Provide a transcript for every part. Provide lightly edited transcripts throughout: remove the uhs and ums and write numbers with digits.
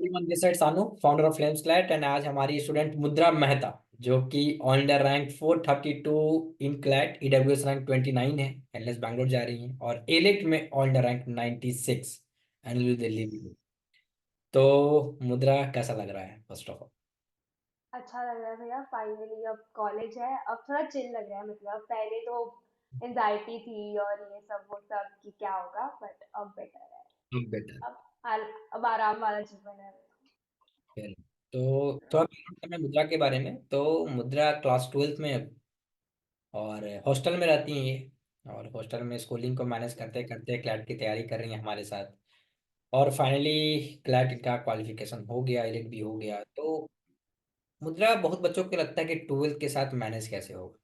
Everyone, this side सानू, founder of flames CLAT, and आज हमारी स्टूडेंट मुद्रा मेहता, जो कि on the rank 432 in CLAT, EWS rank 29 है, एलएस बैंगलोर जा रही हैं, और एलिट में on the rank 96 NLU Delhi में। तो मुद्रा, कैसा लग रहा है फर्स्ट ऑफ ऑल? अच्छा लग रहा है भैया। फाइनली अब कॉलेज है, अब थोड़ा चिल लग रहा है। मतलब पहले तो एंजाइटी थी और ये सब वो सब कि क्या होगा, बट अब बेटर है। बेटर। अब अब आराम वाला जीवन है। तो थोड़ा बात करते हैं मुद्रा के बारे में। तो मुद्रा क्लास 12th में है और हॉस्टल में रहती हैं ये, और हॉस्टल में स्कूलिंग को मैनेज करते करते क्लैट की तैयारी कर रही हैं हमारे साथ। और फाइनली क्लैट का क्वालिफिकेशन हो गया, एलिट भी हो गया। तो मुद्रा, बहुत बच्चों को लगता है कि 12th के साथ मैनेज कैसे होगा।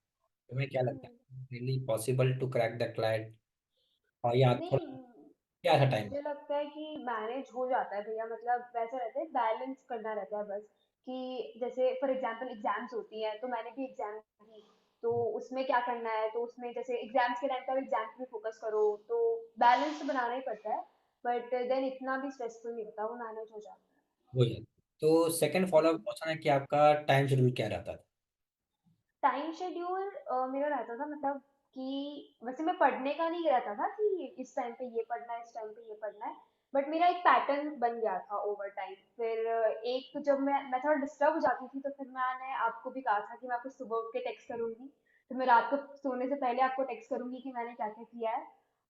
तुम्हें क्या लगता हम्म, है, really possible to crack the CLAT? और या थोड़ा क्या था नहीं, टाइम? मुझे लगता है कि मैनेज हो जाता है भैया। मतलब वैसा रहता है, बैलेंस करना रहता है बस। कि जैसे फॉर एग्जांपल एग्जाम्स होती हैं, तो मैंने भी एग्जाम दी, तो उसमें क्या करना है, तो उसमें जैसे एग्जाम्स के टाइम पर एग्जाम पे फोकस करो, तो बैलेंस तो बनाना ही पड़ता है। बट देन इतना भी स्ट्रेसफुल नहीं होता, वो मैनेज हो जाता हो जाता। तो सेकंड है। फॉलो अप क्वेश्चन है कि आपका टाइम शेड्यूल क्या रहता था? टाइम शेड्यूल मेरा रहता था, मतलब कि वैसे मैं पढ़ने का नहीं रहता था कि इस टाइम पे ये पढ़ना है, इस टाइम पे ये पढ़ना है। बट मेरा एक पैटर्न बन गया था ओवर टाइम। फिर एक जब मैं थोड़ा डिस्टर्ब हो जाती थी, तो फिर मैंने आपको भी कहा था कि मैं आपको सुबह उठ के टेक्स्ट करूंगी। तो मैं रात को सोने से पहले आपको टेक्स्ट करूंगी कि मैंने क्या क्या किया है।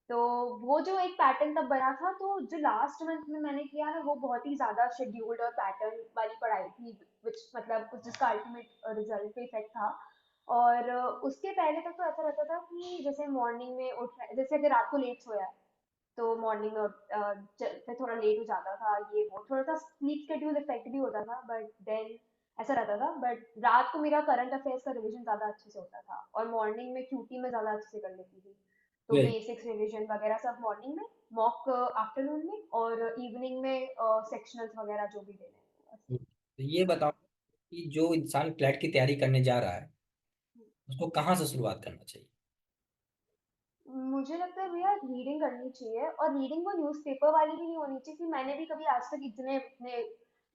तो वो जो एक पैटर्न तब बना था, तो जो लास्ट मंथ में मैंने किया ना, वो बहुत ही ज्यादा शेड्यूल्ड और पैटर्न वाली पढ़ाई थी, विच मतलब जिसका अल्टीमेट रिजल्ट पे इफेक्ट था। और उसके पहले तक तो ऐसा रहता था कि जैसे मॉर्निंग में उठ जैसे अगर रात को लेट सोया है, तो मॉर्निंग में फिर थोड़ा लेट हो जाता था, ये वो थोड़ा सा स्लीप शेड्यूल इफेक्ट भी होता था। बट देन ऐसा रहता था। बट रात को मेरा करंट अफेयर्स का रिवीजन ज्यादा अच्छे से होता था, और मॉर्निंग में क्यूटी में ज्यादा अच्छे से कर लेती थी। तो Yes. बेसिक्स रिवीजन वगैरह सब मॉर्निंग में, मॉक आफ्टरनून में, और इवनिंग में सेक्शनल्स वगैरह जो भी देने हैं, तो ये बताओ कि जो इंसान क्लैट की तैयारी करने जा रहा है, बस। उसको कहाँ से शुरुआत करना चाहिए? मुझे लगता है भैया रीडिंग करनी चाहिए, और रीडिंग वो न्यूज़पेपर वाली भी नहीं होनी चाहिए। कि मैंने भी कभी आज तक इतने इतने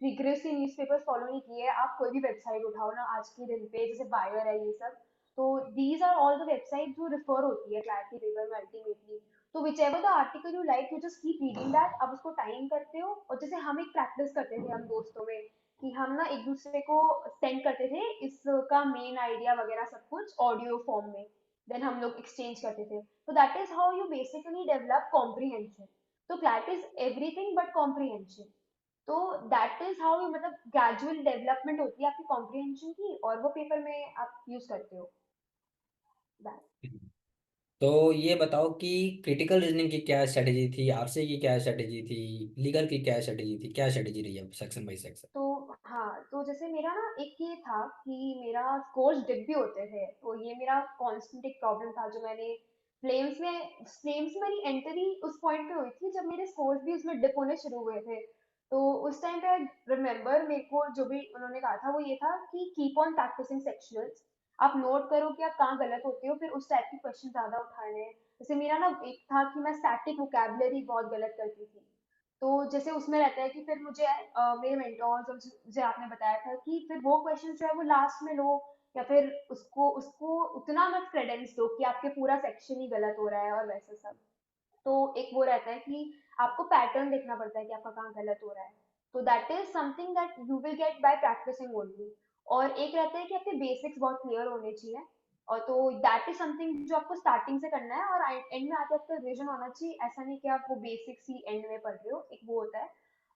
रिग्रेसली न्यूज़पेपर फॉलो नहीं किए हैं। आप कोई भी वेबसाइट उठाओ ना आज के दिन पे, जैसे बायर है ये सब, तो these are all the website जो रिफर होती है क्लैरिटी पेपर में अल्टीमेटली। तो whichever the article you like, you just keep reading that. आप उसको टाइम करते हो, और जैसे हम एक प्रैक्टिस करते थे हम दोस्तों में, कि हम ना एक दूसरे को सेंड करते थे इसका मेन आइडिया वगैरह सब कुछ ऑडियो फॉर्म में। देन हम लोग एक्सचेंज करते थे। तो that is how you basically develop comprehension. तो CLAT is everything but comprehension. तो दैट इज हाउ यू, मतलब ग्रेजुअल डेवलपमेंट होती है आपकी कॉम्प्रीहेंशन की, और वो पेपर में आप यूज करते हो दैट। तो ये बताओ कि क्रिटिकल रीजनिंग की क्या स्ट्रेटेजी थी, आरसी की क्या स्ट्रेटेजी थी, लीगल की क्या स्ट्रेटेजी थी, क्या स्ट्रेटेजी रही है सेक्शन बाई सेक्शन? तो हाँ, तो जैसे मेरा ना एक ये था कि मेरा स्कोर्स डिप भी होते थे, तो ये मेरा कांस्टेंट एक प्रॉब्लम था जो मैंने फ्लेम्स में मेरी एंट्री उस पॉइंट पे हुई थी जब मेरे स्कोर्स भी उसमें डिप होने शुरू हुए थे। तो उस टाइम पे रिमेम्बर मेरे को जो भी उन्होंने कहा था वो ये था कि कीप ऑन प्रैक्टिसिंग सेक्शनल्स। आप नोट करो कि आप कहाँ गलत होते हो, फिर उस टाइप की क्वेश्चन ज्यादा उठाने हैं। जैसे मेरा ना एक था कि मैं स्टैटिक वोकैबुलरी बहुत गलत करती थी। तो जैसे उसमें रहता है कि फिर मुझे मेरे मेंटोर्स और जैसे आपने बताया था कि फिर वो क्वेश्चन जो है वो लास्ट में लो, या फिर उसको उसको उतना मत क्रेडेंस दो कि आपके पूरा सेक्शन ही गलत हो रहा है और वैसा सब। तो एक वो रहता है कि आपको पैटर्न देखना पड़ता है कि आपका कहाँ गलत हो रहा है। तो that is something that you will get by practising only. और एक रहता है कि आपके बेसिक्स बहुत क्लियर होने चाहिए। और तो दैट इज समथिंग जो आपको स्टार्टिंग से करना है, और एंड में आके आपका रिविजन होना चाहिए। ऐसा नहीं कि आप वो बेसिक्स ही एंड में पढ़ रहे हो, एक वो होता है।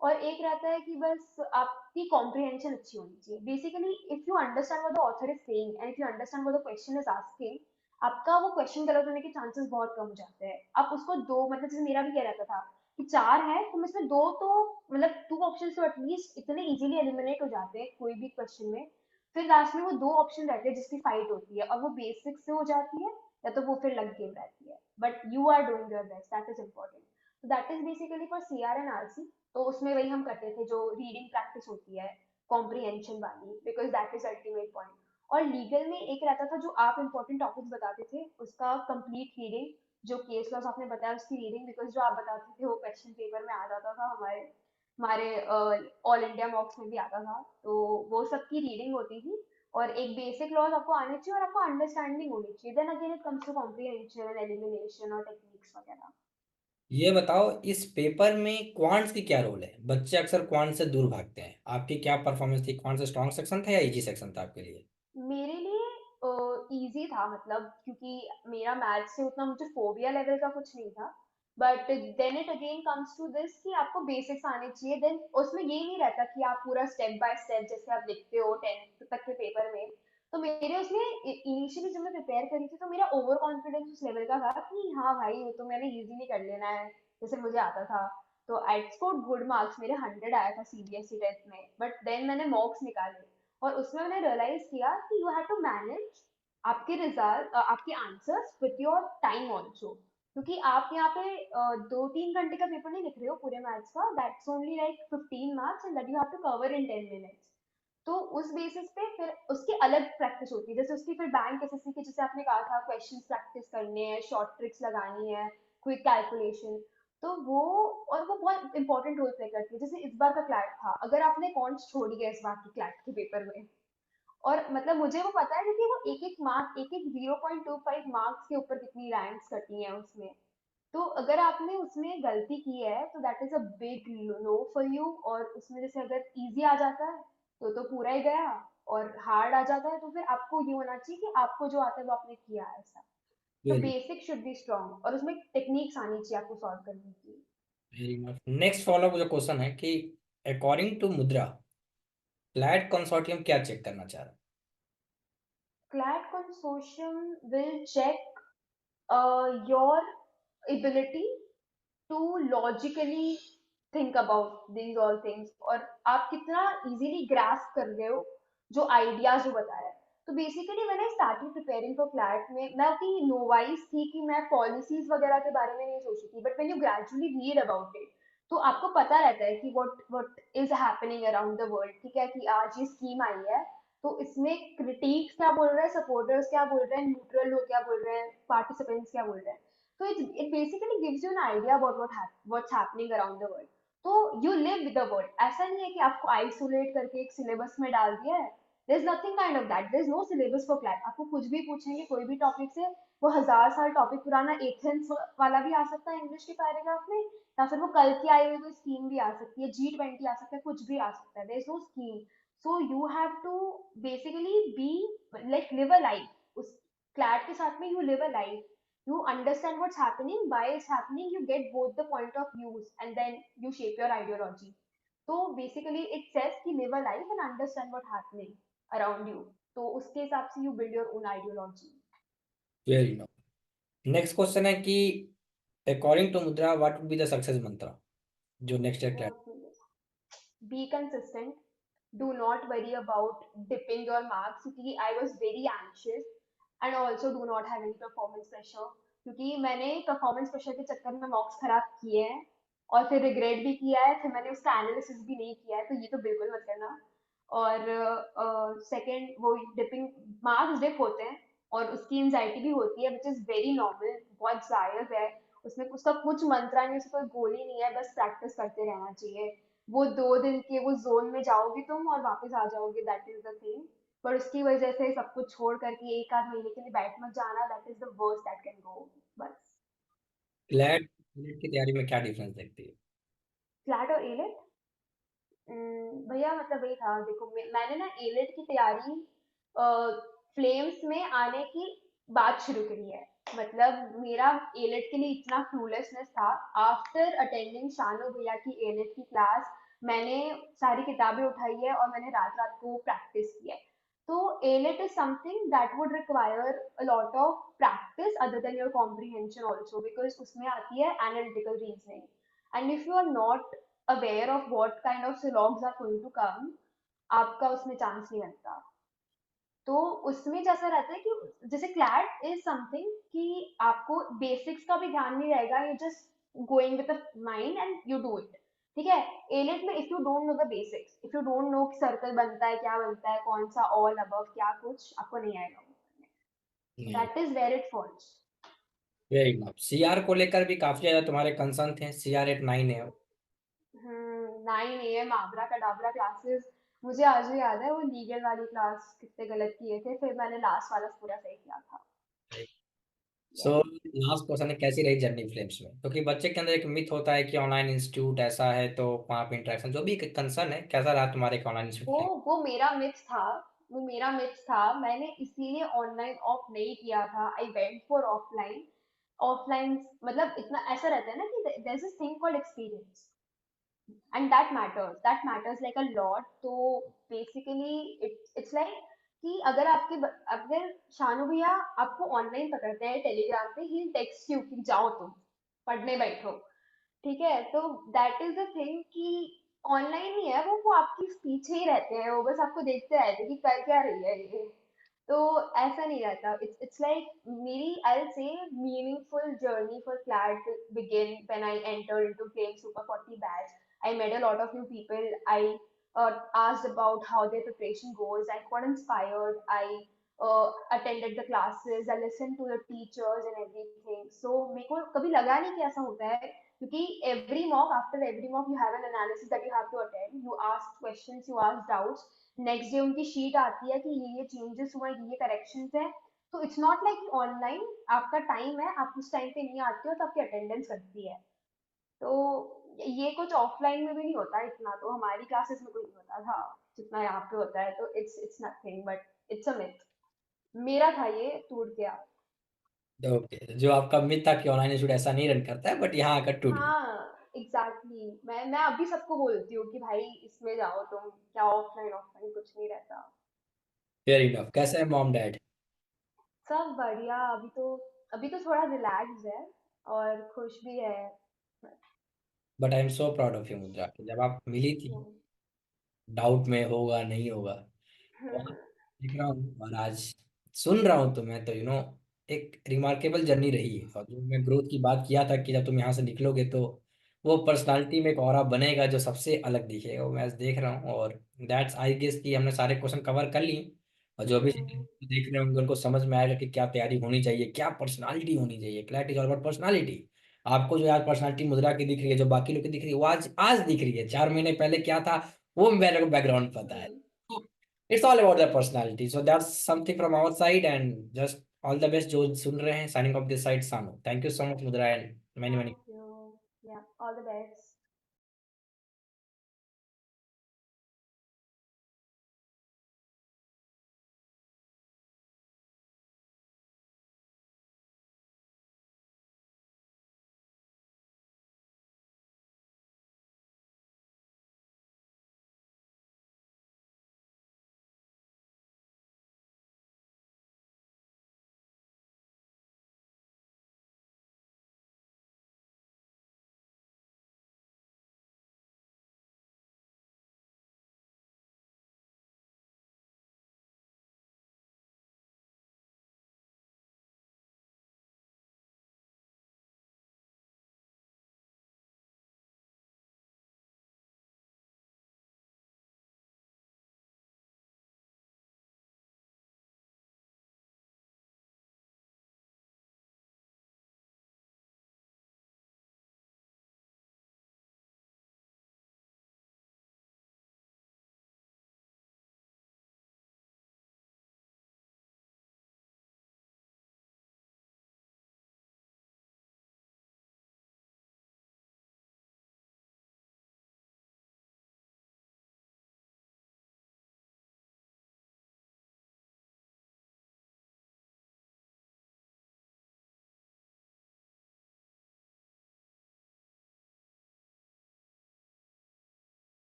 और एक रहता है कि बस आपकी कॉम्प्रिहेंशन अच्छी होनी चाहिए। Basically if you understand what the author is saying and if you understand what the question is asking, आपका वो क्वेश्चन गलत होने के चांसेस बहुत कम हो जाते हैं। आप उसको दो, मतलब जैसे मेरा भी क्या रहता था कि चार है तो मैं इसमें दो तो, मतलब टू ऑप्शन तो एटलीस्ट इतने इजीली एलिमिनेट हो जाते हैं कोई भी क्वेश्चन में। फिर लास्ट में वो दो ऑप्शन रहते हैं जिसकी फाइट होती है, और वो बेसिक से हो जाती है, या तो वो फिर लग गेम रहती है। But you are doing your best, that is important. तो that is basically for C R and R C. तो उसमें वही हम करते थे जो रीडिंग प्रैक्टिस होती है कॉम्प्रीहेंशन वाली, because that is ultimate point. और लीगल में एक रहता था जो आप इंपॉर्टेंट टॉपिक्स बताते थे उसका कंप्लीट रीडिंग, जो केस लॉस आपने बताया उसकी रीडिंग, बिकॉज जो आप बताते थे वो क्वेश्चन पेपर में आ जाता था हमारे। हमारे ऑल इंडिया मॉक्स में भी आता था। तो वो सबकी रीडिंग होती थी, और एक बेसिक लॉज आपको आने चाहिए और आपको अंडरस्टैंडिंग होनी चाहिए। Then again it comes to comprehension, elimination और टेक्निक्स वगैरह। ये बताओ इस पेपर में क्वांट्स की क्या रोल है? बच्चे अक्सर क्वांट से दूर भागते हैं, आपकी क्या परफॉर्मेंस थी? क्वांट से स्ट्रॉन्ग सेक्शन था या इजी सेक्शन था आपके लिए? मेरे लिए इजी था, मतलब क्योंकि मेरा मैथ्स से उतना मुझे फोबिया लेवल का कुछ नहीं था। But then it again comes to this कि आपको बेसिक्स आने चाहिए। देन उसमें ये नहीं रहता कि आप पूरा स्टेप बाय स्टेप जैसे आप लिखते हो 10th तक के पेपर में। तो मेरे उसमें इनिशियली जब मैं प्रिपेयर करी थी तो मेरा ओवर कॉन्फिडेंस उस लेवल का था कि हाँ भाई वो तो मैंने इजीली कर लेना है, जैसे मुझे आता था। तो आई स्कोर्ड गुड मार्क्स, मेरे 100 आया था सीबीएसई टेस्ट में। बट देन मैंने मॉक्स निकाले और उसमें मैंने रियलाइज किया कि यू हैव टू मैनेज आपके रिजल्ट, आपके answers with your time also. क्योंकि आप यहाँ पे 2-3 घंटे का पेपर नहीं लिख रहे हो पूरे मैथ्स का, that's only like 15 marks and that you have to cover in 10 minutes. तो उस बेसिस पे फिर उसकी अलग प्रैक्टिस होती है, जैसे उसकी फिर बैंक एसएससी के जैसे आपने कहा था क्वेश्चंस प्रैक्टिस करने हैं, शॉर्ट ट्रिक्स लगानी है, क्विक कैलकुलेशन। तो वो, और वो बहुत इंपॉर्टेंट रोल प्ले करती है। जैसे इस बार का क्लैट था, अगर आपने कौन छोड़ दिया इस बार की क्लैट के पेपर में, और मतलब मुझे वो पता है क्योंकि वो एक एक मार्क, एक एक 0.25 मार्क्स के ऊपर कितनी रैंक्स कटी हैं उसमें। तो अगर आपने उसमें गलती की है तो that is a big no for you. और उसमें जैसे अगर इजी आ जाता है तो पूरा ही गया, और हार्ड आ जाता है तो फिर आपको ये होना चाहिए कि आपको जो आता है वो आपने किया है ऐसा। तो very basic should be strong और उसमें टेक्निक्स आनी चाहिए आपको सॉल्व करने की। Very much. नेक्स्ट फॉलो जो क्वेश्चन है कि अकॉर्डिंग टू मुद्रा, फ्लैट कंसोर्टियम क्या चेक करना चाह रहा CLAT consortium will check your ability to logically think about these all things, और आप कितना easily grasp कर रहे हो जो आइडियाज वो बता रहा है। तो बेसिकली मैंने स्टार्टिंग प्रिपेयरिंग फॉर क्लैट में मैं उतनी नोवाइस थी कि मैं पॉलिसीज वगैरह के बारे में नहीं सोची थी। But when you gradually read about it तो आपको पता रहता है कि what is happening around the world. ठीक है, कि आज ये स्कीम आई है तो इसमें क्रिटिक्स क्या बोल रहे हैं, सपोर्टर्स क्या बोल रहे हैं, न्यूट्रल लोग क्या बोल रहे हैं, पार्टिसिपेंट्स क्या बोल रहे हैं। तो it basically gives you an idea about what's happening around the world। तो you live with the world, ऐसा नहीं है कि आपको आइसोलेट करके एक सिलेबस में डाल दिया है। there is nothing kind of that, there is no syllabus for CLAT। आपको कुछ भी पूछेंगे कोई भी टॉपिक से, वो 1000 साल टॉपिक पुराना एथेंस वाला भी आ सकता है इंग्लिश के पैराग्राफ में, या फिर वो कल की आई हुई कोई स्कीम भी आ सकती है, G20 आ सकता है, कुछ भी आ सकता है। there is no scheme। so you have to basically be like live a life उस क्लैट के साथ में, you live a life, you understand what's happening, why it's happening, you get both the point of views and then you shape your ideology। तो basically it says कि live a life and understand what's happening around you। तो उसके हिसाब से you build your own ideology। है? Very no. Next question है कि according to Mudra what would be the success mantra जो next year CLAT? Be consistent, do not worry about dipping your marks, क्योंकि I was very anxious, and also do not have any performance pressure, क्योंकि मैंने performance pressure के चक्कर में marks खराब किए हैं और फिर regret भी किया है, फिर मैंने उसका analysis भी नहीं किया है, तो ये तो बिल्कुल मत करना। और सेकंड, वो डिपिंग मार्क्स डिप होते हैं और उसकी एंजाइटी भी होती है विच इज़ वेरी नॉर्मल, बहुत जायज़ है। उसमें उसका कुछ मंत्रा नहीं, उसका कोई गोल ही नहीं है, बस प्रैक्टिस करते रहना चाहिए। वो 2 दिन के वो जोन में जाओगे तुम और वापस आ जाओगे, दैट इज द थिंग। पर उसकी वजह से सब कुछ छोड़ करके एक आध महीने के लिए बैठ मत जाना, that is the worst that can go. बस। क्लैट की तैयारी में क्या डिफरेंस देखती है? फ्लैट और एलेट, भैया मतलब वही था, देखो मैंने ना एलेट की तैयारी फ्लेम्स में आने की बात शुरू करी है। मतलब मेरा एलेट के लिए इतना क्लूलेसनेस था, आफ्टर अटेंडिंग शानू भैया की एलेट की क्लास मैंने सारी किताबें उठाई है और मैंने रात रात को प्रैक्टिस की है। तो AILET is something that would require a lot of practice other than your comprehension also, because उसमें आती है analytical reasoning. And if you are not aware of what kind of silogs are going to come, आपका उसमें chance नहीं बनता। तो उसमें जैसा रहता है कि जैसे क्लैट इज समथिंग कि आपको बेसिक्स का भी ध्यान नहीं रहेगा, you just going with the mind and you do it. ठीक है, एलेट में if you don't know the basics, if you don't know circle बनता है क्या बनता है, कौन सा ऑल अबव क्या, कुछ आपको नहीं आएगा। नहीं। That is where it falls. Very nice. CR को लेकर भी काफी ज्यादा तुम्हारे कंसर्न थे, CR 89 है। 9 AM आबरा कडाबरा क्लासेस, मुझे आज भी याद है वो लीगल वाली क्लास कितने गलत किए थे, फिर मैंने लास्ट वाला पूरा सही किया था। So yes. लास्ट क्वेश्चन है, कैसी रही जर्नी फ्लेम्स में? क्योंकि बच्चे के अंदर एक मिथ होता है कि ऑनलाइन इंस्टीट्यूट ऐसा है तो वहाँ पे इंटरेक्शन, जो भी कंसर्न है, कैसा रहा तुम्हारे ऑनलाइन वो इंस्टीट्यूट? वो मेरा मिथ था, वो मेरा मिथ था, मैंने इसीलिए ऑनलाइन ऑफ नहीं किया था, I went for offline. Offline मतलब इतना ऐसा रहता है ना कि there is a thing called experience, and that matters like a lot. तो बेसिकली इट्स लाइक कि अगर शानू भैया आपको ऑनलाइन पकड़ते हैं टेलीग्राम पे, ही टेक्स्ट यू कि जाओ तुम पढ़ने बैठो, ठीक है? तो दैट इज द थिंग कि ऑनलाइन ही है वो आपके पीछे ही रहते हैं, वो बस आपको देखते रहते हैं कि कर क्या रही है ये। तो ऐसा नहीं रहता, इट्स लाइक मेरी आई से meaningful journey for CLAT begin when I entered into Flame Super 40 batch. I met a lot of new people. I asked about how their preparation goes. I got inspired. I attended the classes. I listened to the teachers and everything. So मेरे को कभी लगा नहीं कि ऐसा होता है, क्योंकि after every mock you have an analysis that you have to attend. You ask questions, you ask doubts. Next day उनकी शीट आती है कि ये चेंजेस हुआ, ये करेक्शंस है। तो इट्स नॉट लाइक ऑनलाइन आपका टाइम है, आप उस टाइम पे नहीं आते हो तो आपकी अटेंडेंस लगती है। तो ये कुछ ऑफलाइन में भी नहीं होता इतना, तो हमारी क्लासेस में कोई नहीं होता था जितना यहाँ पे होता है। तो it's nothing but it's a myth, मेरा था ये, टूट गया। ओके, जो आपका मिथ था कि ऑनलाइन इंस्टीट्यूट ऐसा नहीं रन करता है, बट यहाँ आकर टूट गया। हाँ एग्जैक्टली, मैं अभी सबको बोलती हूँ कि भाई इसमें जाओ तुम, क्या ऑफलाइन ऑफलाइन कुछ नहीं रहता। Fair enough. कैसे है मॉम डैड? सब बढ़िया, अभी तो थोड़ा रिलैक्स है और खुश भी है। But I am so proud of you मुद्रा, कि जब आप मिली थी, हम्म, डाउट में होगा नहीं होगा, और देख रहा हूँ और आज सुन रहा हूँ, तो मैं तो एक रिमार्केबल जर्नी रही है। और जो मैं ग्रोथ की बात किया था कि जब तुम यहाँ से निकलोगे तो वो पर्सनालिटी में एक ऑरा बनेगा जो सबसे अलग दिखेगा, वो मैं आज देख रहा हूँ। और दैट्स आई गेस कि हमने सारे क्वेश्चन कवर कर लिए। और जो भी हम्म, देख रहे होंगे उनको समझ में आएगा कि क्या तैयारी होनी चाहिए, क्या पर्सनालिटी होनी चाहिए। Clarity is all about personality. आपको जो आज पर्सनालिटी मुद्रा की दिख रही है, जो बाकी लोग की दिख रही है, वो आज आज दिख रही है। 4 महीने पहले क्या था वो मेरे को बैकग्राउंड पता है। Hmm. It's all about the personality, so that's something from our side. And just all the best जो सुन रहे हैं। Signing off this side, Sanu. Thank you so much Mudra, and many many thank you, yeah all the best.